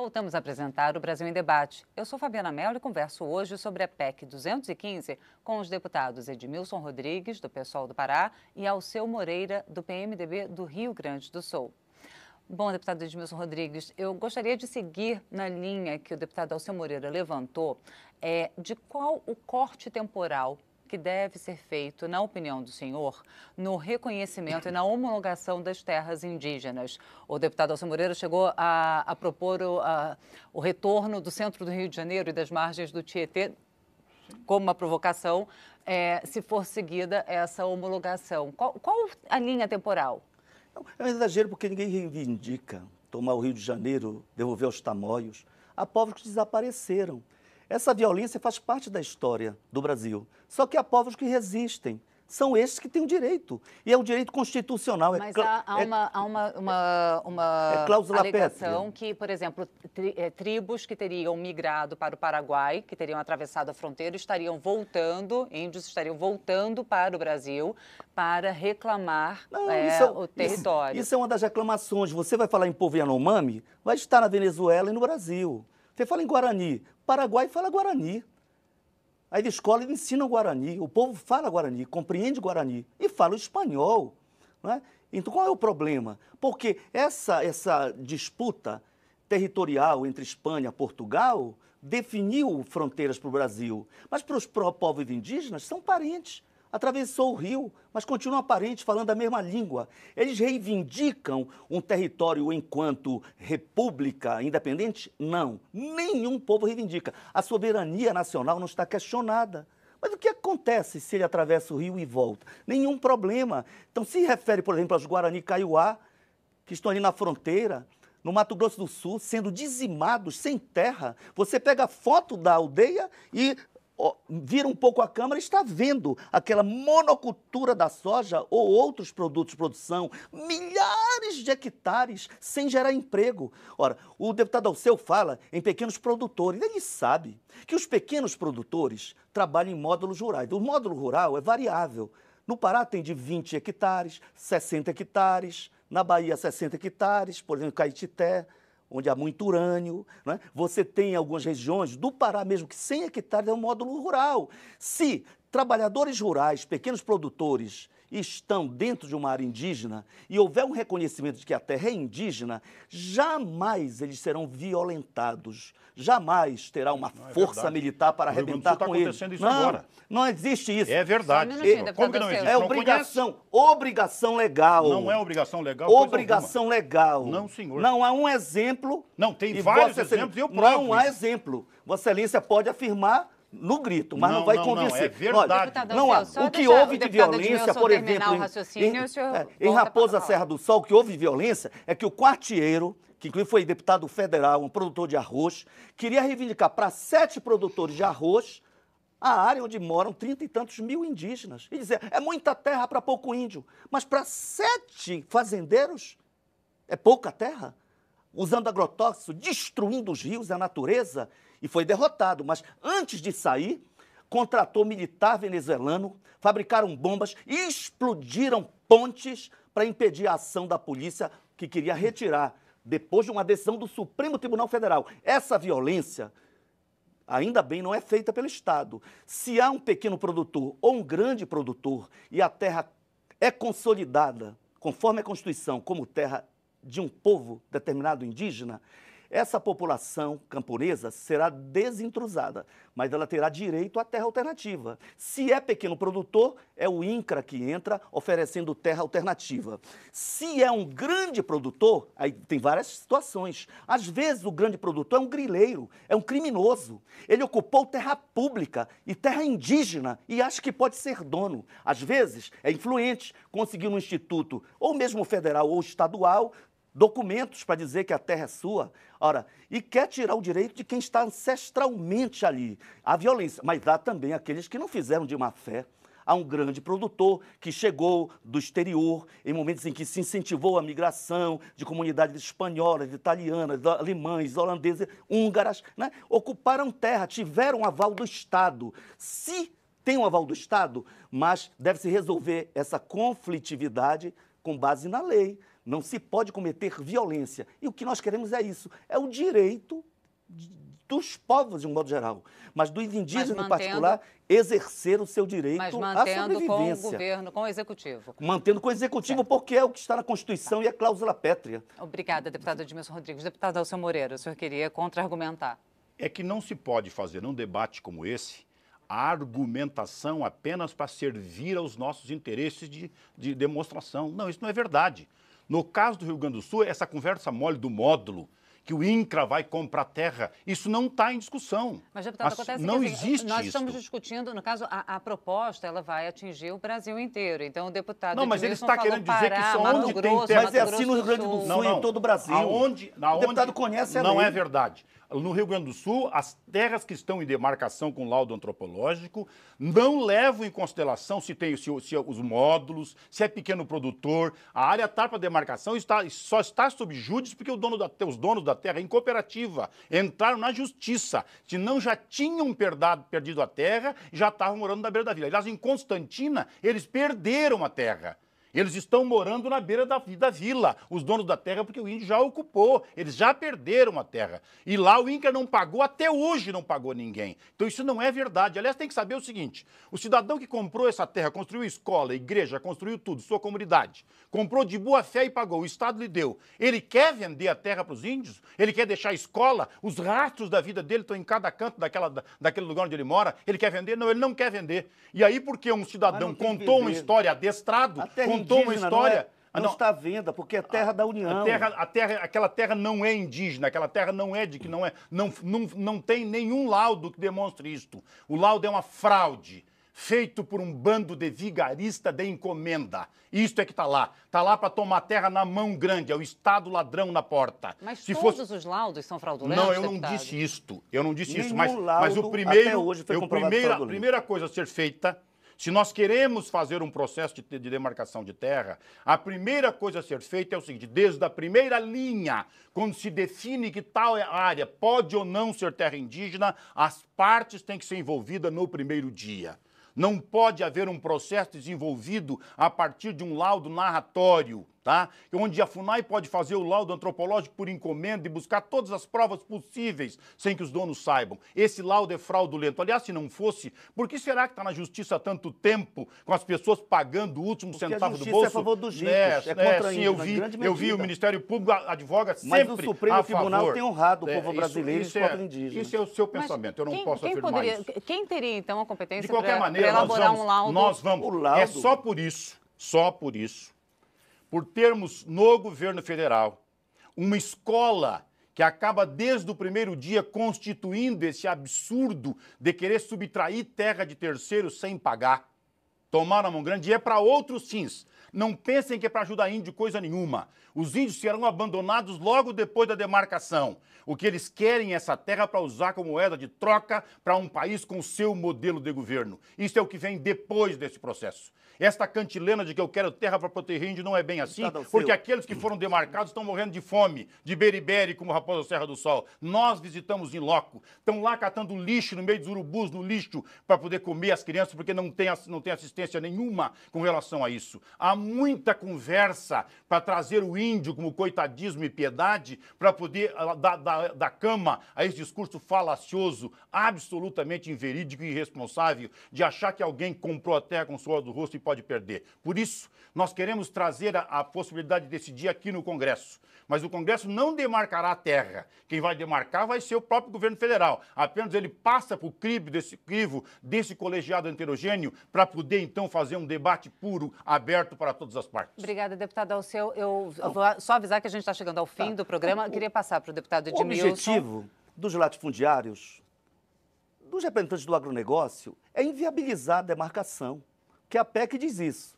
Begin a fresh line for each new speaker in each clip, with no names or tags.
Voltamos a apresentar o Brasil em Debate. Eu sou Fabiana Mello e converso hoje sobre a PEC 215 com os deputados Edmilson Rodrigues, do PSOL do Pará, e Alceu Moreira, do PMDB do Rio Grande do Sul. Bom, deputado Edmilson Rodrigues, eu gostaria de seguir na linha que o deputado Alceu Moreira levantou, de qual o corte temporal que deve ser feito, na opinião do senhor, no reconhecimento e na homologação das terras indígenas. O deputado Alceu Moreira chegou a propor o retorno do centro do Rio de Janeiro e das margens do Tietê como uma provocação, se for seguida essa homologação. Qual a linha temporal?
É um exagero porque ninguém reivindica tomar o Rio de Janeiro, devolver aos tamoios, a povos que desapareceram. Essa violência faz parte da história do Brasil. Só que há povos que resistem. São estes que têm o direito. E é um direito constitucional.
Mas há uma
cláusula
alegação
pétrea.
que, por exemplo, tribos que teriam migrado para o Paraguai, que teriam atravessado a fronteira, estariam voltando, índios estariam voltando para o Brasil para reclamar o território.
Isso é uma das reclamações. Você vai falar em povo Yanomami, vai estar na Venezuela e no Brasil. Você fala em Guarani, Paraguai fala Guarani. Aí da escola eles ensinam Guarani, o povo fala Guarani, compreende Guarani e fala o espanhol. Não é? Então qual é o problema? Porque essa disputa territorial entre Espanha e Portugal definiu fronteiras para o Brasil. Mas para os povos indígenas são parentes. Atravessou o rio, mas continuam parentes falando a mesma língua. Eles reivindicam um território enquanto república independente? Não, nenhum povo reivindica. A soberania nacional não está questionada. Mas o que acontece se ele atravessa o rio e volta? Nenhum problema. Então, se refere, por exemplo, aos Guarani Kaiowá, que estão ali na fronteira, no Mato Grosso do Sul, sendo dizimados, sem terra. Você pega a foto da aldeia e vira um pouco a câmera e está vendo aquela monocultura da soja ou outros produtos de produção, milhares de hectares sem gerar emprego. Ora, o deputado Alceu fala em pequenos produtores. Ele sabe que os pequenos produtores trabalham em módulos rurais. O módulo rural é variável. No Pará tem de 20 hectares, 60 hectares, na Bahia 60 hectares, por exemplo, Caetité, onde há muito urânio, né? Você tem algumas regiões do Pará mesmo que 100 hectares é um módulo rural. Se trabalhadores rurais, pequenos produtores, estão dentro de uma área indígena e houver um reconhecimento de que a terra é indígena, jamais eles serão violentados, jamais terá uma força militar para arrebentar com eles.
Isso agora.
Não existe isso.
É verdade.
Como que não existe?
É obrigação legal.
Não é obrigação legal?
Obrigação legal.
Não, senhor.
Não há um exemplo.
Não, tem vários exemplos e eu provo
Não há
isso.
exemplo. Vossa Excelência pode afirmar no grito, mas não vai convencer.
Não, é verdade.
Olha, não há. O que houve de violência, por exemplo, em Raposa Serra do Sol, o que houve de violência é que o quartieiro, que inclusive foi deputado federal, um produtor de arroz, queria reivindicar para 7 produtores de arroz a área onde moram 30 e tantos mil indígenas. E dizer, é muita terra para pouco índio. Mas para 7 fazendeiros, é pouca terra? Usando agrotóxico, destruindo os rios e a natureza, e foi derrotado. Mas antes de sair, contratou militar venezuelano, fabricaram bombas e explodiram pontes para impedir a ação da polícia que queria retirar, depois de uma decisão do Supremo Tribunal Federal. Essa violência, ainda bem, não é feita pelo Estado. Se há um pequeno produtor ou um grande produtor e a terra é consolidada, conforme a Constituição, como terra de um povo determinado indígena, essa população camponesa será desintrusada, mas ela terá direito à terra alternativa. Se é pequeno produtor, é o INCRA que entra oferecendo terra alternativa. Se é um grande produtor, aí tem várias situações. Às vezes o grande produtor é um grileiro, é um criminoso. Ele ocupou terra pública e terra indígena e acha que pode ser dono. Às vezes é influente, conseguiu no instituto, ou mesmo federal ou estadual, documentos para dizer que a terra é sua. Ora, e quer tirar o direito de quem está ancestralmente ali. Há violência, mas há também aqueles que não fizeram de má fé. Há um grande produtor que chegou do exterior em momentos em que se incentivou a migração de comunidades espanholas, italianas, alemães, holandesas, húngaras, né? Ocuparam terra, tiveram aval do Estado. Se tem um aval do Estado, mas deve-se resolver essa conflitividade com base na lei. Não se pode cometer violência. E o que nós queremos é isso, é o direito dos povos, de um modo geral, mas dos indígenas em particular, exercer o seu direito à sobrevivência.
Mas mantendo com o governo, com o executivo.
Mantendo com o executivo, porque é o que está na Constituição e é cláusula pétrea.
Obrigada, deputado Edmilson Rodrigues. Deputado Alceu Moreira, o senhor queria contra-argumentar.
É que não se pode fazer num debate como esse a argumentação apenas para servir aos nossos interesses de demonstração. Não, isso não é verdade. No caso do Rio Grande do Sul, essa conversa mole do módulo, que o INCRA vai comprar terra, isso não está em discussão.
Mas, deputado, acontece
não
que
existe
nós
isso.
estamos discutindo, no caso, a proposta, ela vai atingir o Brasil inteiro. Então, o deputado
Não, mas ele está querendo dizer
Pará,
que só
Mato
onde
Grosso,
tem terra...
Mas é assim no Rio Grande do Sul e em todo o Brasil. O deputado conhece a lei.
Não é verdade. No Rio Grande do Sul, as terras que estão em demarcação com laudo antropológico não levam em consideração se os módulos, se é pequeno produtor. A área TAR para demarcação só está sob júdice porque os donos da terra, em cooperativa, entraram na justiça. Senão já tinham perdido a terra e já estavam morando na beira da vila. Aliás, em Constantina, eles perderam a terra. Eles estão morando na beira da vila, os donos da terra, porque o índio já ocupou, eles já perderam a terra. E lá o INCRA não pagou, até hoje não pagou ninguém. Então isso não é verdade. Aliás, tem que saber o seguinte, o cidadão que comprou essa terra, construiu escola, igreja, construiu tudo, sua comunidade, comprou de boa fé e pagou, o Estado lhe deu. Ele quer vender a terra para os índios? Ele quer deixar a escola? Os rastros da vida dele estão em cada canto daquele lugar onde ele mora? Ele quer vender? Não, ele não quer vender. E aí, porque um cidadão contou uma história adestrado, contou uma história...
Não está à venda, porque é terra da União.
Aquela terra não é indígena, aquela terra não é de que não tem nenhum laudo que demonstre isto. O laudo é uma fraude, feito por um bando de vigarista de encomenda. Isto é que está lá. Está lá para tomar terra na mão grande, é o Estado ladrão na porta.
Mas todos os laudos são fraudulentos,
Não, eu não disse isto. Eu não disse isso. Mas o primeiro,
até hoje foi
a primeira coisa a ser feita... Se nós queremos fazer um processo de demarcação de terra, a primeira coisa a ser feita é o seguinte, desde a primeira linha, quando se define que tal área pode ou não ser terra indígena, as partes têm que ser envolvidas no primeiro dia. Não pode haver um processo desenvolvido a partir de um laudo narratório, tá? Onde a FUNAI pode fazer o laudo antropológico por encomenda e buscar todas as provas possíveis sem que os donos saibam. Esse laudo é fraudulento. Aliás, se não fosse, por que será que está na justiça há tanto tempo, com as pessoas pagando o último centavo do bolso?
É a favor dos ricos, é contra
sim, eu vi o Ministério Público advoga sempre a favor.
Mas o Supremo Tribunal tem honrado o povo brasileiro e o povo indígena.
Isso é o seu pensamento, eu não posso afirmar isso.
Quem teria, então, a competência
de qualquer maneira,
para elaborar um laudo?
Nós vamos. É só por isso, por termos no governo federal uma escola que acaba desde o primeiro dia constituindo esse absurdo de querer subtrair terra de terceiros sem pagar, tomar na mão grande, e é para outros fins. Não pensem que é para ajudar índio coisa nenhuma. Os índios serão abandonados logo depois da demarcação. O que eles querem é essa terra para usar como moeda de troca para um país com seu modelo de governo. Isso é o que vem depois desse processo. Esta cantilena de que eu quero terra para proteger índio não é bem assim, porque aqueles que foram demarcados estão morrendo de fome, de beriberi, como Raposa Serra do Sol. Nós visitamos em loco, estão lá catando lixo no meio dos urubus, no lixo, para poder comer as crianças, porque não tem assistência nenhuma com relação a isso. Há muita conversa para trazer o índio como coitadismo e piedade, para poder dar cama a esse discurso falacioso, absolutamente inverídico e irresponsável, de achar que alguém comprou a terra com o suor do rosto e pode perder. Por isso, nós queremos trazer a possibilidade de decidir aqui no Congresso. Mas o Congresso não demarcará a terra. Quem vai demarcar vai ser o próprio governo federal. Apenas ele passa por crivo desse colegiado heterogêneo para poder, então, fazer um debate puro, aberto para todas as partes.
Obrigada, deputado Alceu. Eu vou só avisar que a gente está chegando ao fim do programa. Eu queria passar para o deputado Edmilson.
O objetivo dos latifundiários, dos representantes do agronegócio, é inviabilizar a demarcação. Que a PEC diz isso.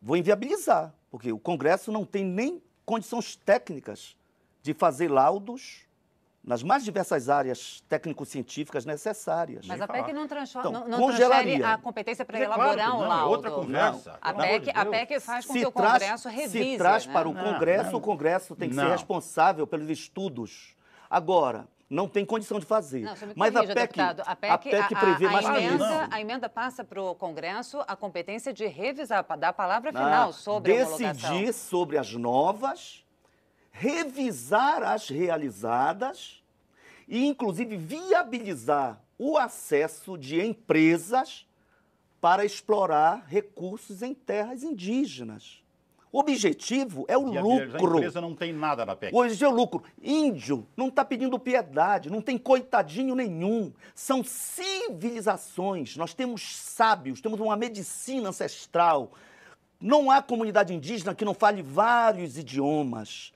Vou inviabilizar, porque o Congresso não tem nem condições técnicas de fazer laudos nas mais diversas áreas técnico-científicas necessárias.
Mas a PEC não transfere a competência para elaborar um laudo.
É outra conversa.
A PEC faz com que o Congresso revise.
Se traz para o Congresso tem que ser responsável pelos estudos. Agora, Não tem condição de fazer.
Não,
mas
corrija, deputado.
A PEC prevê mais
a emenda passa para o Congresso a competência de revisar, dar a palavra final sobre a homologação.
Decidir sobre as novas, revisar as realizadas e, inclusive, viabilizar o acesso de empresas para explorar recursos em terras indígenas. O objetivo é o lucro.
A empresa não tem nada na PEC.
Hoje é o lucro. Índio não está pedindo piedade, não tem coitadinho nenhum. São civilizações. Nós temos sábios, temos uma medicina ancestral. Não há comunidade indígena que não fale vários idiomas.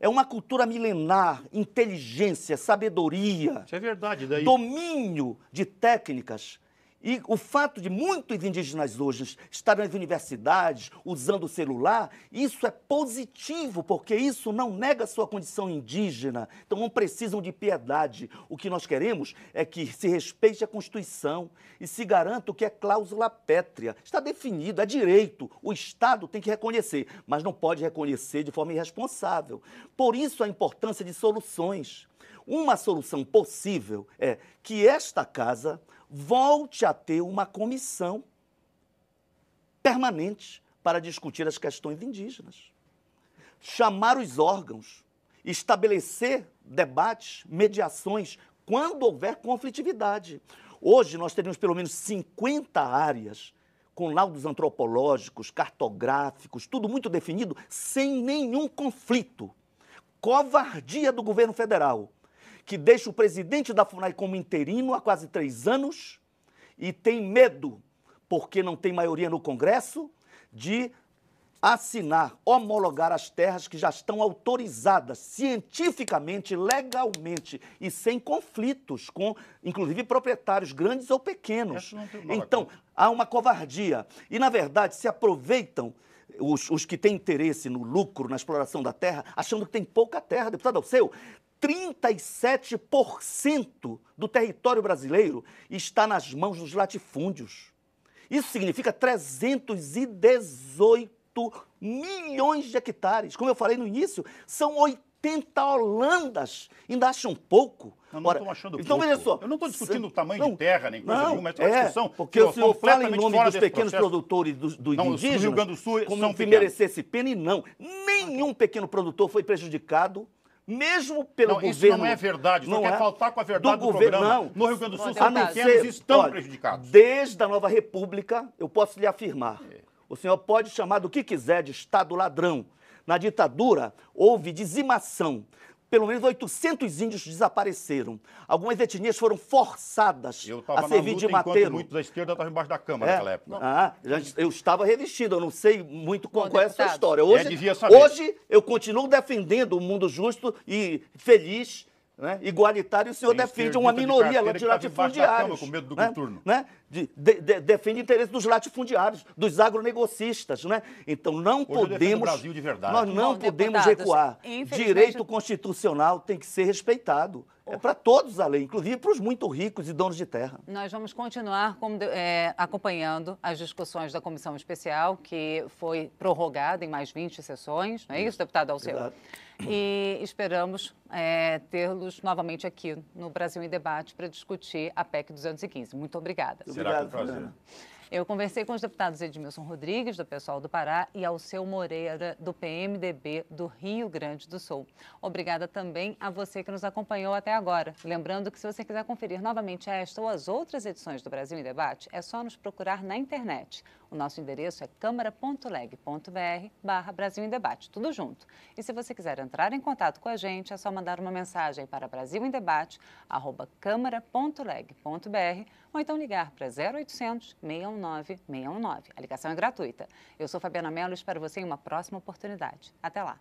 É uma cultura milenar, inteligência, sabedoria.
Isso é verdade. Daí...
domínio de técnicas. E o fato de muitos indígenas hoje estarem nas universidades, usando o celular, isso é positivo, porque isso não nega a sua condição indígena. Então não precisam de piedade. O que nós queremos é que se respeite a Constituição e se garanta o que é cláusula pétrea. Está definido, é direito. O Estado tem que reconhecer, mas não pode reconhecer de forma irresponsável. Por isso a importância de soluções. Uma solução possível é que esta casa volte a ter uma comissão permanente para discutir as questões indígenas. Chamar os órgãos, estabelecer debates, mediações, quando houver conflitividade. Hoje nós teríamos pelo menos 50 áreas com laudos antropológicos, cartográficos, tudo muito definido, sem nenhum conflito. Covardia do governo federal, que deixa o presidente da FUNAI como interino há quase 3 anos e tem medo, porque não tem maioria no Congresso, de assinar, homologar as terras que já estão autorizadas cientificamente, legalmente e sem conflitos com, inclusive, proprietários grandes ou pequenos. Então, há uma covardia. E, na verdade, se aproveitam os que têm interesse no lucro, na exploração da terra, achando que tem pouca terra. Deputado Alceu, 37% do território brasileiro está nas mãos dos latifúndios. Isso significa 318 milhões de hectares. Como eu falei no início, são 80 Holandas. Ainda acham pouco?
Eu não estou achando
então,
pouco.
Veja só,
eu não estou discutindo o tamanho de terra, nem coisa nenhuma, mas é uma discussão
porque o senhor fala em nome dos pequenos produtores dos indígenas,
do Rio Grande do Sul,
como se merecesse pena, e não. Nenhum pequeno produtor foi prejudicado, mesmo pelo governo. Isso
não é verdade, não quer faltar com a verdade do
governo,
programa.
Não.
No Rio Grande do Sul, os pequenos estão prejudicados.
Desde a nova república, eu posso lhe afirmar, o senhor pode chamar do que quiser de Estado ladrão. Na ditadura, houve dizimação. Pelo menos 800 índios desapareceram. Algumas etnias foram forçadas a servir de mateiro.
Muitos da esquerda estavam embaixo da Câmara naquela época.
Eu estava revestido, eu não sei muito qual é essa história.
Hoje
eu continuo defendendo o mundo justo e feliz, né, igualitário, e o senhor defende uma minoria de latifundiários.
Com medo do turno.
Defende o interesse dos latifundiários, dos agronegociistas. Né? Então não podemos.
Brasil de verdade.
Nós não podemos recuar. Direito constitucional tem que ser respeitado. É para todos a lei, inclusive para os muito ricos e donos de terra.
Nós vamos continuar acompanhando as discussões da comissão especial, que foi prorrogada em mais 20 sessões, não é isso, deputado Alceu?
Exato.
E esperamos tê-los novamente aqui no Brasil em Debate para discutir a PEC 215. Muito obrigada.
Será que prazer.
Eu conversei com os deputados Edmilson Rodrigues, do PSOL do Pará, e Alceu Moreira, do PMDB do Rio Grande do Sul. Obrigada também a você que nos acompanhou até agora. Lembrando que se você quiser conferir novamente esta ou as outras edições do Brasil em Debate, é só nos procurar na internet. O nosso endereço é câmara.leg.br/Brasil em Debate, tudo junto. E se você quiser entrar em contato com a gente, é só mandar uma mensagem para brasilembdebate@câmara.leg.br ou então ligar para 0800 619 619. A ligação é gratuita. Eu sou Fabiana Mello e espero você em uma próxima oportunidade. Até lá.